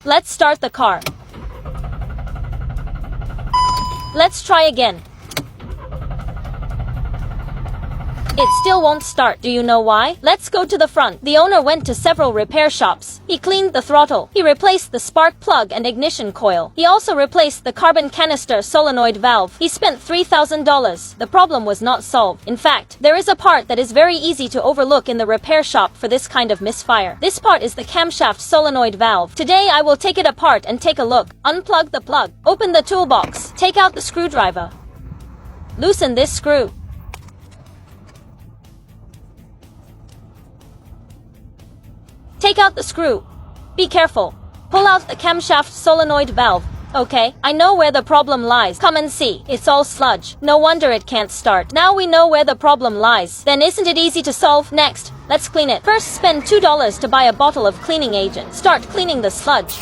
Let's start the car. Let's try again. It still won't start. Do you know why? Let's go to the front. The owner went to several repair shops. He cleaned the throttle. He replaced the spark plug and ignition coil. He also replaced the carbon canister solenoid valve. He spent $3,000. The problem was not solved. In fact, there is a part that is very easy to overlook in the repair shop for this kind of misfire. This part is the camshaft solenoid valve. Today I will take it apart and take a look. Unplug the plug. Open the toolbox. Take out the screwdriver. Loosen this screw. Take out the screw. Be careful. Pull out the camshaft solenoid valve. Okay, I know where the problem lies. Come and see. It's all sludge. No wonder it can't start. Now we know where the problem lies. Then isn't it easy to solve? Next, let's clean it. First, spend $2 to buy a bottle of cleaning agent. Start cleaning the sludge.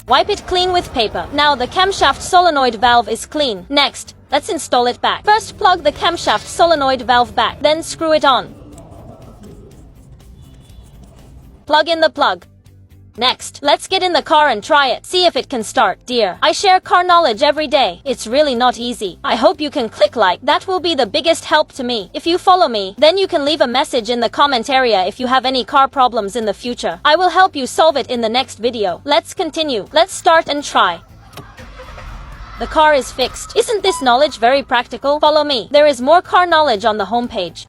Wipe it clean with paper. Now the camshaft solenoid valve is clean. Next, let's install it back. First, plug the camshaft solenoid valve back, then screw it on. Plug in the plug. Next, let's get in the car and try it. See if it can start. Dear, I share car knowledge every day. It's really not easy. I hope you can click like. That will be the biggest help to me. If you follow me, then you can leave a message in the comment area if you have any car problems in the future. I will help you solve it in the next video. Let's continue. Let's start and try. The car is fixed. Isn't this knowledge very practical? Follow me. There is more car knowledge on the homepage.